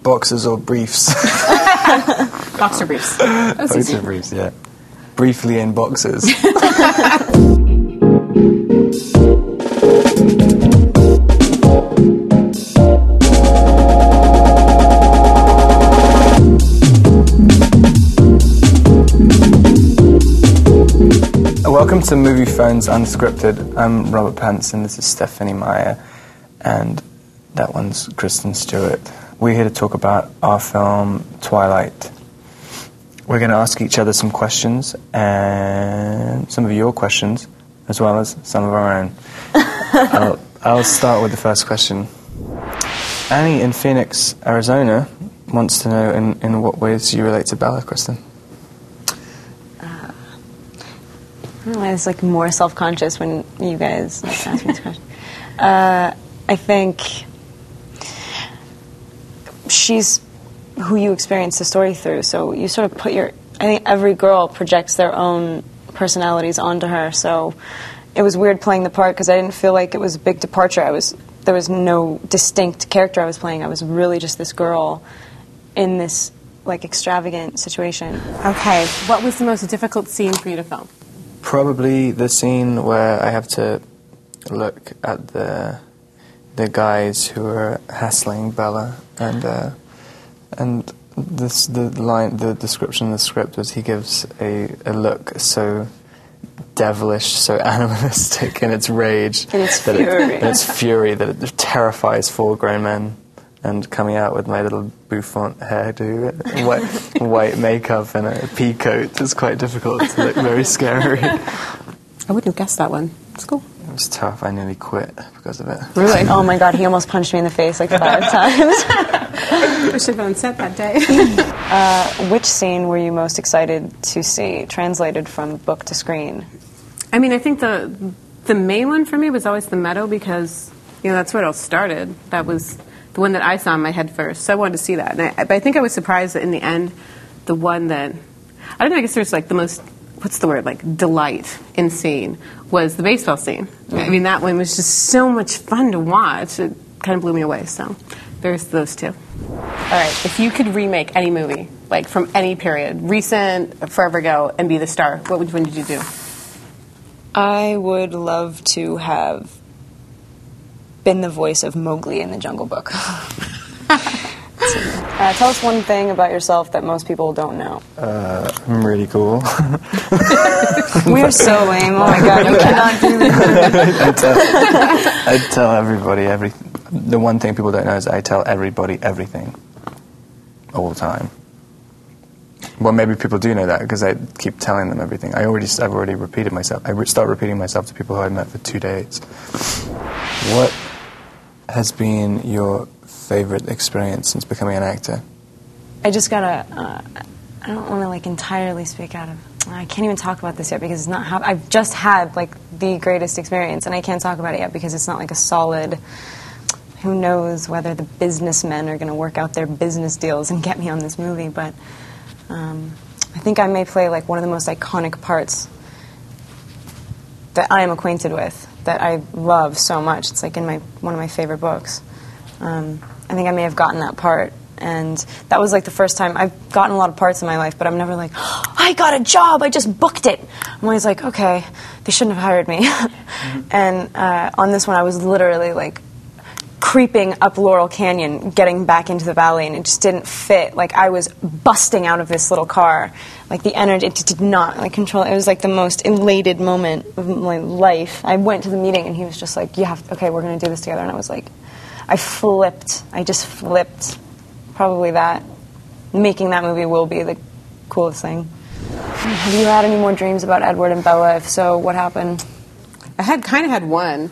Boxers or briefs? Boxer briefs. Boxer briefs, yeah. Briefly in boxers. Welcome to Moviephones Unscripted. I'm Robert Pants and this is Stephanie Meyer, and that one's Kristen Stewart. We're here to talk about our film Twilight. We're going to ask each other some questions, and some of your questions, as well as some of our own. I'll start with the first question. Annie in Phoenix, Arizona, wants to know in what ways you relate to Bella, Kristen. I don't know, it's like more self-conscious when you guys ask me this question. I think she's who you experience the story through, so you sort of I think every girl projects their own personalities onto her, so it was weird playing the part because I didn't feel like it was a big departure. There was no distinct character I was playing. I was really just this girl in this like extravagant situation. Okay, what was the most difficult scene for you to film? Probably the scene where I have to look at the guys who are hassling Bella, and the description in the script was he gives a look so devilish, so animalistic in its rage, and its fury, that it terrifies 4 grown men. And coming out with my little bouffant hairdo, white makeup and a pea coat is quite difficult to look very scary. I wouldn't have guessed that one. It's cool. It was tough. I nearly quit because of it. Really? Oh my God, he almost punched me in the face like 5 times. I should have been on set that day. Which scene were you most excited to see translated from book to screen? I mean, I think the main one for me was always the meadow because, that's where it all started. That was the one that I saw in my head first, so I wanted to see that. But I think I was surprised that in the end, the one that, I don't know, I guess there's like the most, what's the word, like delight in scene was the baseball scene. Mm-hmm. I mean, that one was just so much fun to watch. It kind of blew me away, so there's those two. All right, if you could remake any movie, like from any period, recent, forever ago, and be the star, which one did you do? I would love to have been the voice of Mowgli in the Jungle Book. Tell us one thing about yourself that most people don't know. I'm really cool. We're so lame. Oh my God, we cannot do this. I tell everybody everything. The one thing people don't know is I tell everybody everything all the time. Well, maybe people do know that because I keep telling them everything. I've already repeated myself. I start repeating myself to people who I met for 2 days. What has been your favorite experience since becoming an actor? I just gotta, I don't want to like entirely speak out of, I can't even talk about this yet because it's not how, I've just had like the greatest experience and I can't talk about it yet because it's not like a solid, who knows whether the businessmen are going to work out their business deals and get me on this movie, but I think I may play like one of the most iconic parts that I am acquainted with, that I love so much. It's like in one of my favorite books. I think I may have gotten that part, and that was like the first time. I've gotten a lot of parts in my life, but I'm never like, oh, I got a job, I just booked it. I'm always like, okay, they shouldn't have hired me. And on this one, I was literally like creeping up Laurel Canyon, getting back into the valley, and it just didn't fit. Like I was busting out of this little car. Like the energy, it just did not like control. It was like the most elated moment of my life. I went to the meeting and he was just like, okay, we're going to do this together. And I was like, I just flipped. Probably that. Making that movie will be the coolest thing. Have you had any more dreams about Edward and Bella? If so, what happened? I had one.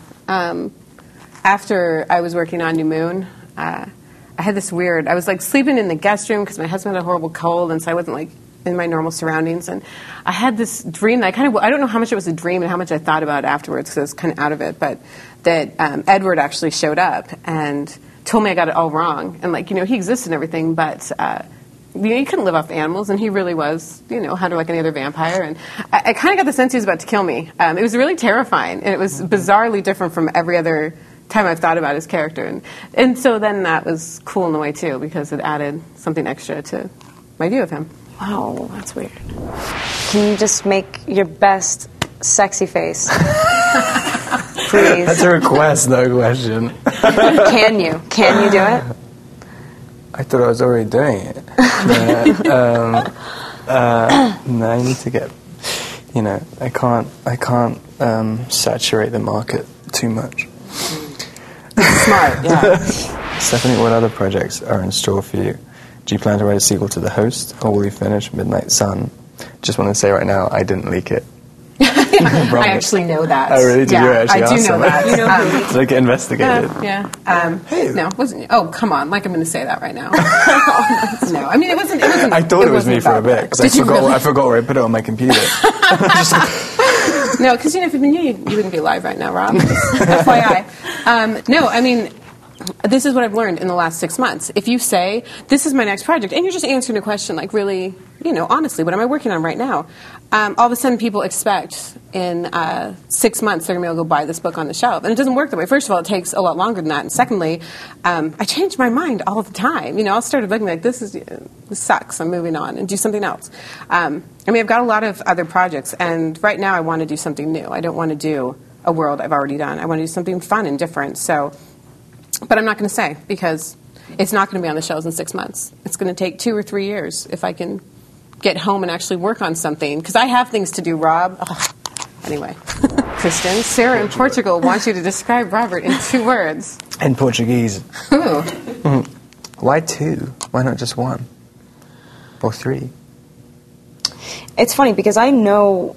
After I was working on New Moon, I had this weird, I was like sleeping in the guest room because my husband had a horrible cold, and so I wasn't like in my normal surroundings, and I had this dream that I don't know how much it was a dream and how much I thought about it afterwards because I was kind of out of it, but that Edward actually showed up and told me I got it all wrong, and like, he exists and everything, but he couldn't live off animals, and he really was, hunter like any other vampire, and I kind of got the sense he was about to kill me. It was really terrifying, and it was bizarrely different from every other time I've thought about his character. And so then that was cool in a way, too, because it added something extra to my view of him. Wow, that's weird. Can you just make your best sexy face? Please. That's a request, no question. Can you? Can you do it? I thought I was already doing it. No, I need to get, I can't saturate the market too much. Smart, yeah. Stefanie, what other projects are in store for you? Do you plan to write a sequel to The Host, or will you finish Midnight Sun? Just want to say right now, I didn't leak it. I actually know that. Oh, really? Did you actually I do know that. You know Did I get investigated? Yeah. Hey. No, it wasn't. Oh, come on! Like I'm going to say that right now. No, I mean it wasn't. I thought it was me for a bit because I forgot where I put it on my computer. No, because if it been you wouldn't be live right now, Rob. FYI. No, I mean. This is what I've learned in the last 6 months. If you say, this is my next project, and you're just answering a question like really, honestly, what am I working on right now? All of a sudden people expect in 6 months they're going to be able to go buy this book on the shelf. And it doesn't work that way. First of all, it takes a lot longer than that. And secondly, I change my mind all the time. I'll start looking like, this sucks, I'm moving on, and do something else. I've got a lot of other projects, and right now I want to do something new. I don't want to do a world I've already done. I want to do something fun and different. But I'm not going to say, because it's not going to be on the shelves in 6 months. It's going to take 2 or 3 years if I can get home and actually work on something. Because I have things to do, Rob. Anyway. Kristen, Sarah in Portugal wants you to describe Robert in 2 words. In Portuguese. Ooh. Why 2? Why not just 1? Or 3? It's funny because I know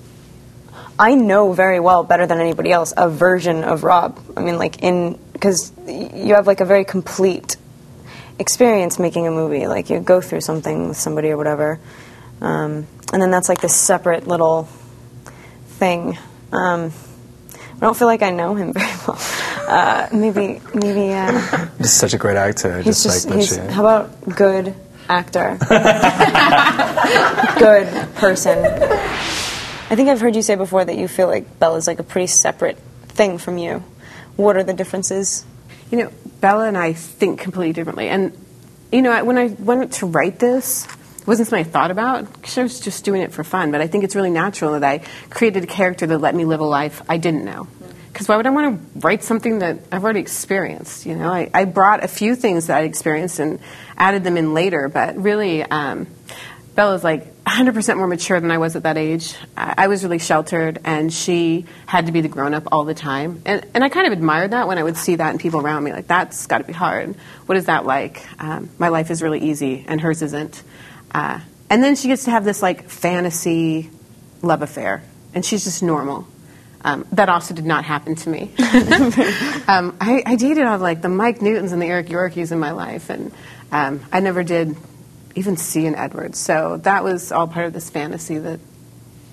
very well, better than anybody else, a version of Rob. Because you have a very complete experience making a movie. You go through something with somebody or whatever, and then that's this separate little thing. I don't feel like I know him very well. Maybe. He's such a great actor. How about good actor? Good person. I think I've heard you say before that you feel like Bella's a pretty separate thing from you. What are the differences? Bella and I think completely differently. And, when I went to write this, it wasn't something I thought about, because I was just doing it for fun. But I think it's really natural that I created a character that let me live a life I didn't know. Because why would I want to write something that I've already experienced? I brought a few things that I experienced and added them in later. But really, Bella's 100% more mature than I was at that age. I was really sheltered, and she had to be the grown-up all the time. And I kind of admired that when I would see that in people around me. That's got to be hard. What is that like? My life is really easy, and hers isn't. And then she gets to have this fantasy love affair, and she's just normal. That also did not happen to me. I dated all the Mike Newtons and the Eric Yorkies in my life, and I never did even see an Edwards. So that was all part of this fantasy that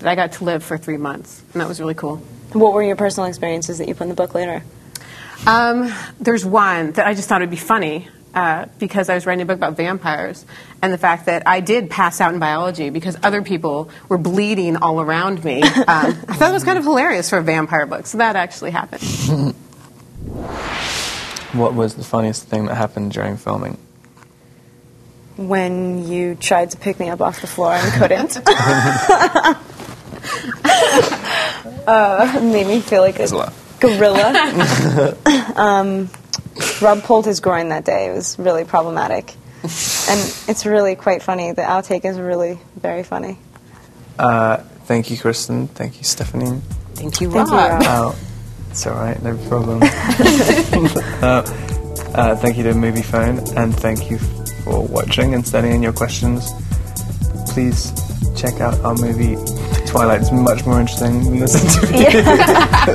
I got to live for 3 months, and that was really cool. What were your personal experiences that you put in the book later? There's one that I just thought would be funny because I was writing a book about vampires, and the fact that I did pass out in biology because other people were bleeding all around me. I thought it was kind of hilarious for a vampire book, so that actually happened. What was the funniest thing that happened during filming? When you tried to pick me up off the floor and couldn't. Made me feel like a gorilla. Rob pulled his groin that day. It was really problematic. And it's really quite funny. The outtake is really very funny. Thank you, Kristen. Thank you, Stefanie. Thank you, Rob. Oh, it's all right. No problem. Thank you to Moviefone, and thank you for watching and sending in your questions. Please check out our movie Twilight. It's much more interesting than this interview. Yeah.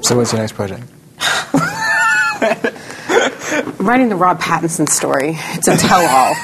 So what's your next project? I'm writing the Rob Pattinson story. It's a tell-all.